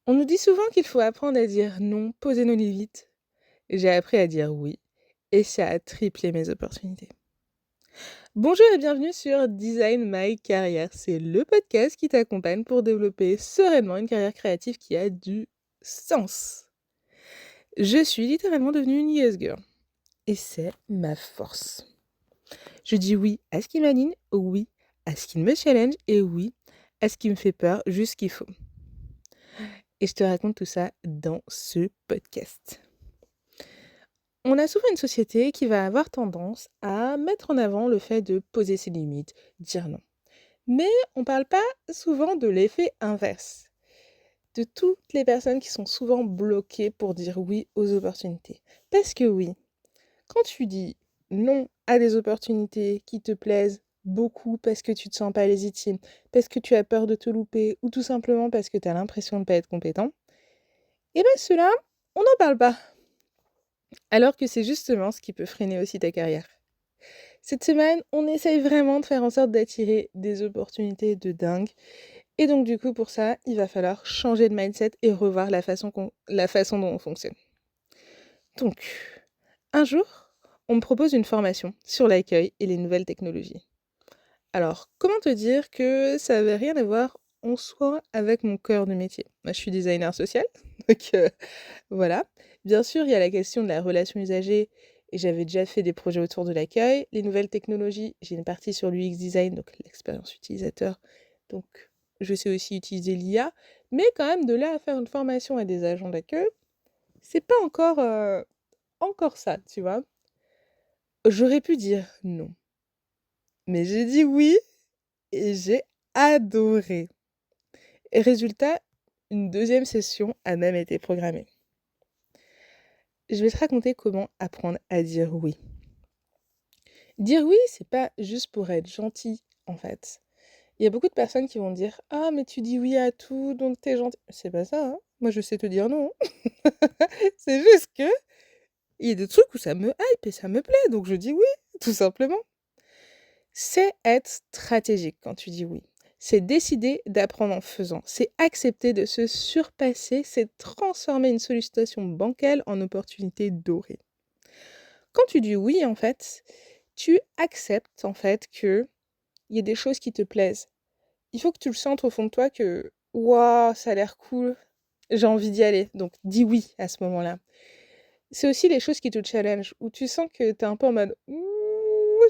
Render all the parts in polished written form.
On nous dit souvent qu'il faut apprendre à dire non, poser nos limites. J'ai appris à dire oui, et ça a triplé mes opportunités. Bonjour et bienvenue sur Design My Career. C'est le podcast qui t'accompagne pour développer sereinement une carrière créative qui a du sens. Je suis littéralement devenue une yes girl, et c'est ma force. Je dis oui à ce qui m'aligne, oui à ce qui me challenge, et oui à ce qui me fait peur, juste ce qu'il faut. Et je te raconte tout ça dans ce podcast. On a souvent une société qui va avoir tendance à mettre en avant le fait de poser ses limites, dire non. Mais on ne parle pas souvent de l'effet inverse, de toutes les personnes qui sont souvent bloquées pour dire oui aux opportunités. Parce que oui, quand tu dis non à des opportunités qui te plaisent beaucoup parce que tu te sens pas légitime, parce que tu as peur de te louper ou tout simplement parce que tu as l'impression de ne pas être compétent, et bien cela, on n'en parle pas. Alors que c'est justement ce qui peut freiner aussi ta carrière. Cette semaine, on essaye vraiment de faire en sorte d'attirer des opportunités de dingue. Et donc du coup, pour ça, il va falloir changer de mindset et revoir la façon dont on fonctionne. Donc, un jour, on me propose une formation sur l'accueil et les nouvelles technologies. Alors, comment te dire que ça n'avait rien à voir en soi avec mon cœur de métier? Moi, je suis designer social, donc voilà. Bien sûr, il y a la question de la relation usagée et j'avais déjà fait des projets autour de l'accueil. Les nouvelles technologies, j'ai une partie sur l'UX design, donc l'expérience utilisateur. Donc, je sais aussi utiliser l'IA. Mais quand même, de là à faire une formation à des agents d'accueil, c'est pas encore ça, tu vois. J'aurais pu dire non. Mais j'ai dit oui et j'ai adoré. Et résultat, une deuxième session a même été programmée. Je vais te raconter comment apprendre à dire oui. Dire oui, c'est pas juste pour être gentil, en fait. Il y a beaucoup de personnes qui vont dire: «Ah, mais tu dis oui à tout, donc t'es gentil». C'est pas ça, hein. Moi, je sais te dire non, hein. C'est juste que il y a des trucs où ça me hype et ça me plaît, donc je dis oui, tout simplement. C'est être stratégique quand tu dis oui. C'est décider d'apprendre en faisant. C'est accepter de se surpasser, c'est transformer une sollicitation bancale en opportunité dorée. Quand tu dis oui, en fait, tu acceptes, en fait, qu'il y ait des choses qui te plaisent. Il faut que tu le sentes au fond de toi que: «Waouh, ça a l'air cool, j'ai envie d'y aller», donc dis oui à ce moment-là. C'est aussi les choses qui te challengent, où tu sens que tu es un peu en mode: «Ouh,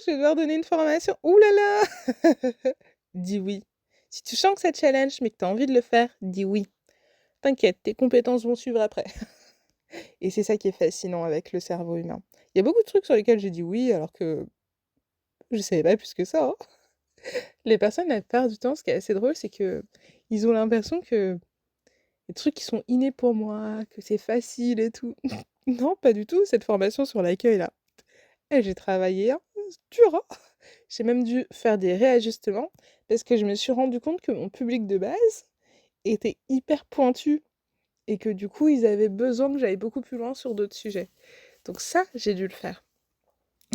je vais devoir donner une formation, ouh là là!» Dis oui. Si tu sens que ça te challenge, mais que tu as envie de le faire, dis oui. T'inquiète, tes compétences vont suivre après. Et c'est ça qui est fascinant avec le cerveau humain. Il y a beaucoup de trucs sur lesquels j'ai dit oui, alors que je savais pas plus que ça, hein. Les personnes, la plupart du temps, ce qui est assez drôle, c'est que ils ont l'impression que les trucs qui sont innés pour moi, que c'est facile et tout. Non, pas du tout, cette formation sur l'accueil là. Eh, j'ai travaillé, hein, c'est dur, hein. J'ai même dû faire des réajustements parce que je me suis rendu compte que mon public de base était hyper pointu et que du coup, ils avaient besoin que j'aille beaucoup plus loin sur d'autres sujets. Donc ça, j'ai dû le faire.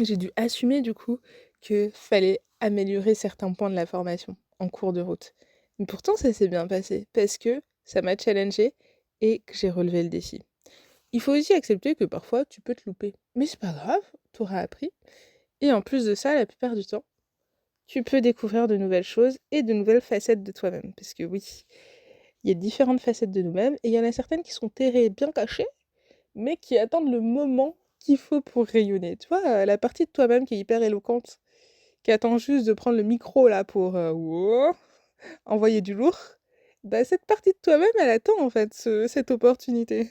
J'ai dû assumer du coup que fallait améliorer certains points de la formation en cours de route. Mais pourtant, ça s'est bien passé parce que ça m'a challengée et que j'ai relevé le défi. Il faut aussi accepter que parfois tu peux te louper. Mais c'est pas grave, t'auras appris. Et en plus de ça, la plupart du temps, tu peux découvrir de nouvelles choses et de nouvelles facettes de toi-même. Parce que oui, il y a différentes facettes de nous-mêmes et il y en a certaines qui sont terrées, bien cachées, mais qui attendent le moment qu'il faut pour rayonner. Tu vois, la partie de toi-même qui est hyper éloquente, qui attend juste de prendre le micro là pour wouah, envoyer du lourd, bah cette partie de toi-même, elle attend en fait cette opportunité.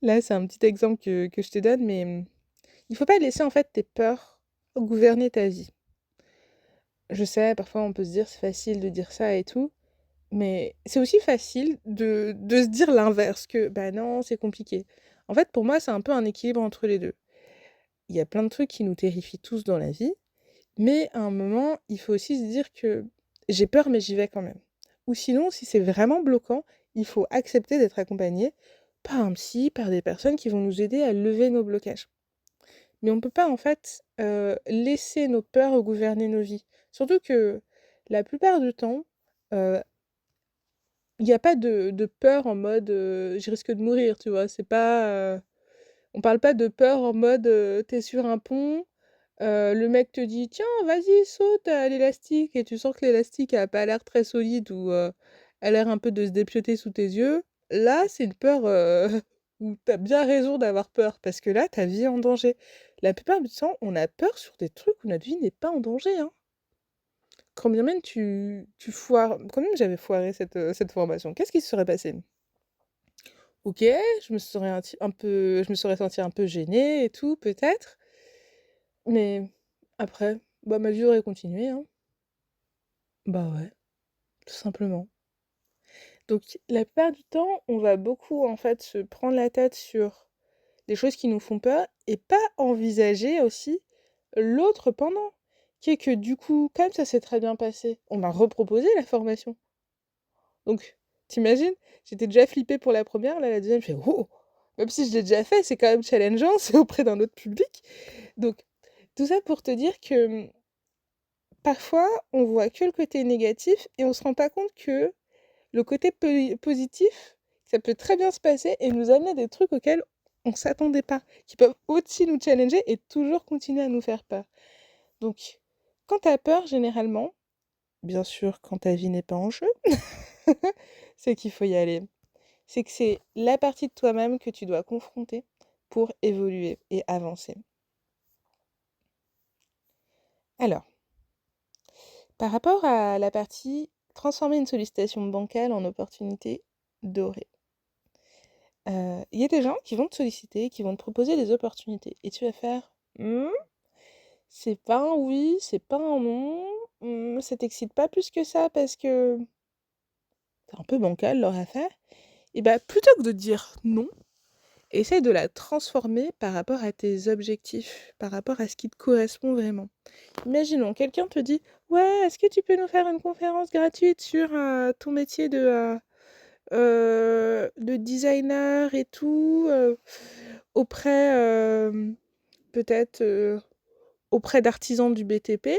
Là, c'est un petit exemple que je te donne, mais il faut pas laisser en fait tes peurs gouverner ta vie. Je sais, parfois on peut se dire c'est facile de dire ça et tout, mais c'est aussi facile de se dire l'inverse, que bah non, c'est compliqué. En fait, pour moi, c'est un peu un équilibre entre les deux. Il y a plein de trucs qui nous terrifient tous dans la vie, mais à un moment, il faut aussi se dire que j'ai peur, mais j'y vais quand même. Ou sinon, si c'est vraiment bloquant, il faut accepter d'être accompagné par un psy, par des personnes qui vont nous aider à lever nos blocages. Mais on peut pas, en fait, laisser nos peurs gouverner nos vies. Surtout que la plupart du temps, heu, il y a pas de peur en mode, «Je risque de mourir», tu vois? C'est pas, on parle pas de peur en mode, tu sur un pont, le mec te dit: «Tiens, vas-y, saute à l'élastique» et tu sens que l'élastique a pas l'air très solide ou, a l'air un peu de se dépiauter sous tes yeux. Là, c'est une peur, où tu bien raison d'avoir peur parce que là, ta vie est en danger. La plupart du temps, on a peur sur des trucs où notre vie n'est pas en danger, hein. Quand bien même tu foires quand même j'avais foiré cette formation, qu'est-ce qui se serait passé? OK, je me serais sentie un peu gênée et tout peut-être, mais après, bah, ma vie aurait continué, hein. Bah, ouais, tout simplement. Donc la plupart du temps, on va beaucoup, en fait, se prendre la tête sur des choses qui nous font peur et pas envisager aussi l'autre pendant. Qui est que du coup, comme ça s'est très bien passé, on m'a reproposé la formation. Donc, t'imagines, j'étais déjà flippée pour la première, là, la deuxième, je fais: «Oh!» Même si je l'ai déjà fait, c'est quand même challengeant, c'est auprès d'un autre public. Donc, tout ça pour te dire que, parfois, on voit que le côté négatif et on se rend pas compte que le côté positif, ça peut très bien se passer et nous amener à des trucs auxquels on s'attendait pas, qui peuvent aussi nous challenger et toujours continuer à nous faire peur. Donc, quand tu as peur, généralement, bien sûr, quand ta vie n'est pas en jeu, c'est qu'il faut y aller. C'est que c'est la partie de toi-même que tu dois confronter pour évoluer et avancer. Alors, par rapport à la partie transformer une sollicitation bancale en opportunité dorée. Il y a des gens qui vont te solliciter, qui vont te proposer des opportunités et tu vas faire: «Mmh, c'est pas un oui, c'est pas un non, ça t'excite pas plus que ça parce que c'est un peu bancal leur affaire» et bah, plutôt que de dire non, essaye de la transformer par rapport à tes objectifs, par rapport à ce qui te correspond vraiment. Imaginons, quelqu'un te dit: «Ouais, est-ce que tu peux nous faire une conférence gratuite sur, ton métier de designer et tout, auprès, peut-être, auprès d'artisans du BTP».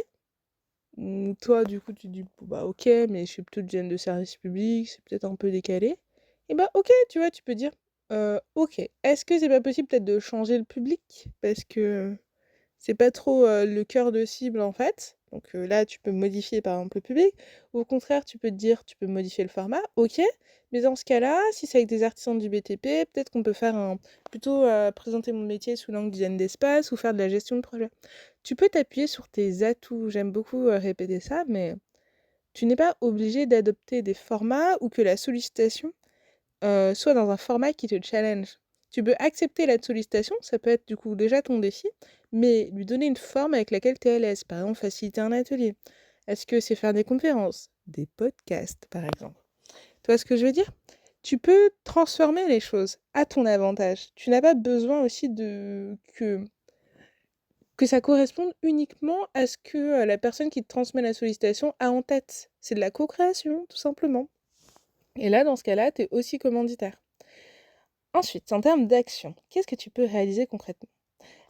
Toi, du coup, tu dis: «Bon, bah, OK, mais je suis plutôt design de service public, c'est peut-être un peu décalé». Et bah, OK, tu vois, tu peux dire: OK, est-ce que c'est pas possible peut-être de changer le public? Parce que c'est pas trop, le cœur de cible, en fait. Donc là, tu peux modifier, par exemple, le public. Ou au contraire, tu peux te dire: tu peux modifier le format. OK, mais dans ce cas-là, si c'est avec des artisans du BTP, peut-être qu'on peut faire un plutôt, présenter mon métier sous l'angle design d'espace ou faire de la gestion de projet. Tu peux t'appuyer sur tes atouts. J'aime beaucoup, répéter ça, mais tu n'es pas obligé d'adopter des formats ou que la sollicitation, soit dans un format qui te challenge. Tu peux accepter la sollicitation, ça peut être du coup déjà ton défi, mais lui donner une forme avec laquelle tu es à l'aise. Par exemple, faciliter un atelier. Est-ce que c'est faire des conférences? Des podcasts, par exemple. Tu vois ce que je veux dire? Tu peux transformer les choses à ton avantage. Tu n'as pas besoin aussi que ça corresponde uniquement à ce que la personne qui te transmet la sollicitation a en tête. C'est de la co-création, tout simplement. Et là, dans ce cas-là, tu es aussi commanditaire. Ensuite, en termes d'action, qu'est-ce que tu peux réaliser concrètement?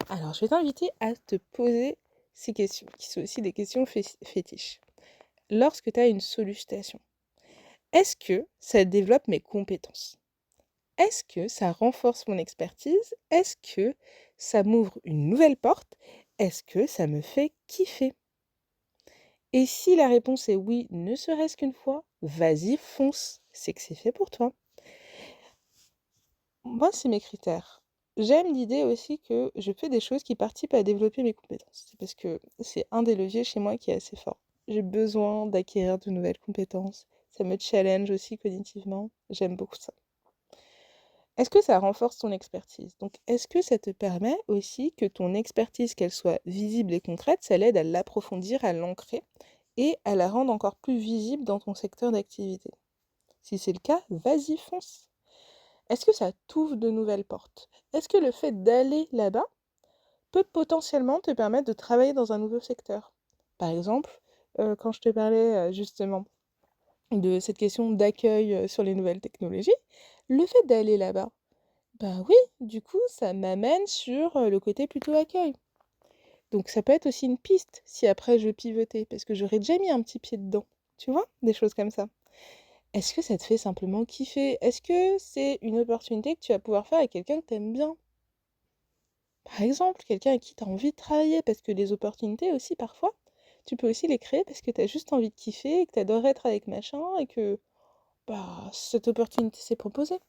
Alors, je vais t'inviter à te poser ces questions, qui sont aussi des questions fétiches. Lorsque tu as une sollicitation, est-ce que ça développe mes compétences? Est-ce que ça renforce mon expertise? Est-ce que ça m'ouvre une nouvelle porte? Est-ce que ça me fait kiffer? Et si la réponse est oui, ne serait-ce qu'une fois, vas-y, fonce, c'est que c'est fait pour toi. Moi, c'est mes critères. J'aime l'idée aussi que je fais des choses qui participent à développer mes compétences. C'est parce que c'est un des leviers chez moi qui est assez fort. J'ai besoin d'acquérir de nouvelles compétences. Ça me challenge aussi cognitivement. J'aime beaucoup ça. Est-ce que ça renforce ton expertise? Donc, est-ce que ça te permet aussi que ton expertise, qu'elle soit visible et concrète, ça l'aide à l'approfondir, à l'ancrer et à la rendre encore plus visible dans ton secteur d'activité? Si c'est le cas, vas-y, fonce. Est-ce que ça t'ouvre de nouvelles portes? Est-ce que le fait d'aller là-bas peut potentiellement te permettre de travailler dans un nouveau secteur? Par exemple, quand je te parlais justement de cette question d'accueil sur les nouvelles technologies, le fait d'aller là-bas, bah oui, du coup, ça m'amène sur le côté plutôt accueil. Donc ça peut être aussi une piste si après je pivotais, parce que j'aurais déjà mis un petit pied dedans. Tu vois? Des choses comme ça. est-ce que ça te fait simplement kiffer? Est-ce que c'est une opportunité que tu vas pouvoir faire avec quelqu'un que tu aimes bien? Par exemple, quelqu'un avec qui tu as envie de travailler, parce que les opportunités aussi, parfois, tu peux aussi les créer parce que tu as juste envie de kiffer et que tu adorerais être avec machin et que bah, cette opportunité s'est proposée.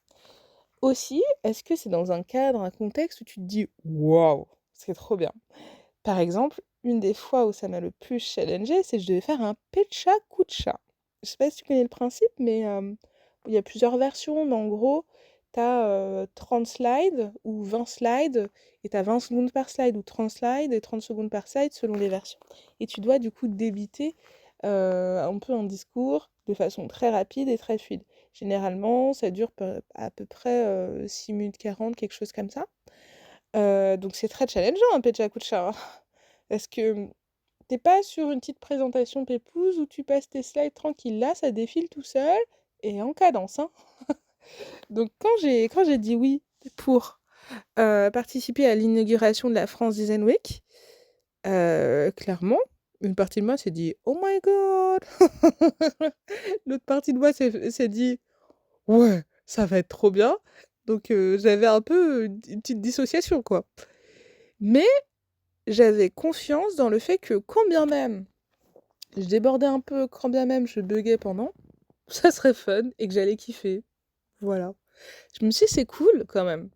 Aussi, est-ce que c'est dans un cadre, un contexte où tu te dis waouh, c'est trop bien? Par exemple, une des fois où ça m'a le plus challengée, c'est que je devais faire un pecha kucha. Je sais pas si tu connais le principe, mais il y a plusieurs versions, mais en gros, tu as 30 slides ou 20 slides, et tu as 20 secondes par slide, ou 30 slides et 30 secondes par slide selon les versions. Et tu dois du coup débiter un peu un discours de façon très rapide et très fluide. Généralement, ça dure à peu près 6 minutes 40, quelque chose comme ça. Donc c'est très challengeant un pecha kucha, hein. Parce que t'es pas sur une petite présentation pépouze où tu passes tes slides tranquille. Là, ça défile tout seul et en cadence, hein. Donc quand j'ai dit oui pour participer à l'inauguration de la France Design Week, clairement, une partie de moi s'est dit oh my god. L'autre partie de moi s'est dit ouais, ça va être trop bien. Donc j'avais un peu une petite dissociation, quoi. Mais j'avais confiance dans le fait que quand bien même je débordais un peu, quand bien même je buguais pendant, ça serait fun et que j'allais kiffer. Voilà. Je me suis dit, c'est cool quand même.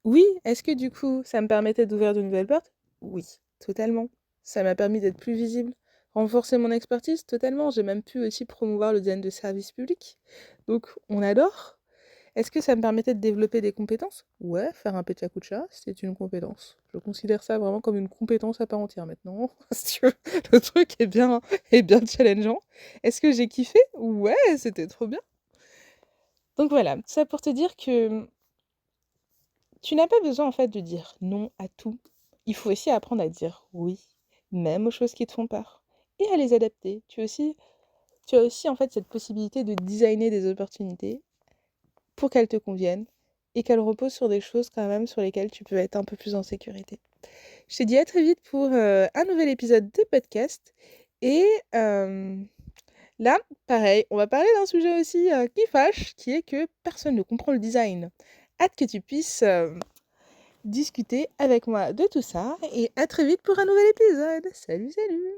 Oui, est-ce que du coup, ça me permettait d'ouvrir de nouvelles portes? Oui, totalement. Ça m'a permis d'être plus visible, renforcer mon expertise, totalement. J'ai même pu aussi promouvoir le design de service public. Donc, on adore. Est-ce que ça me permettait de développer des compétences? Ouais, faire un pecha-kucha, c'est une compétence. Je considère ça vraiment comme une compétence à part entière maintenant, parce que le truc est bien challengeant. Est-ce que j'ai kiffé? Ouais, c'était trop bien. Donc voilà, tout ça pour te dire que tu n'as pas besoin en fait de dire non à tout. Il faut aussi apprendre à dire oui, même aux choses qui te font peur, et à les adapter. Tu as aussi en fait cette possibilité de designer des opportunités pour qu'elles te conviennent et qu'elles reposent sur des choses quand même sur lesquelles tu peux être un peu plus en sécurité. Je te dis à très vite pour un nouvel épisode de podcast. Et là, pareil, on va parler d'un sujet aussi qui fâche, qui est que personne ne comprend le design. Hâte que tu puisses discuter avec moi de tout ça et à très vite pour un nouvel épisode. Salut, salut!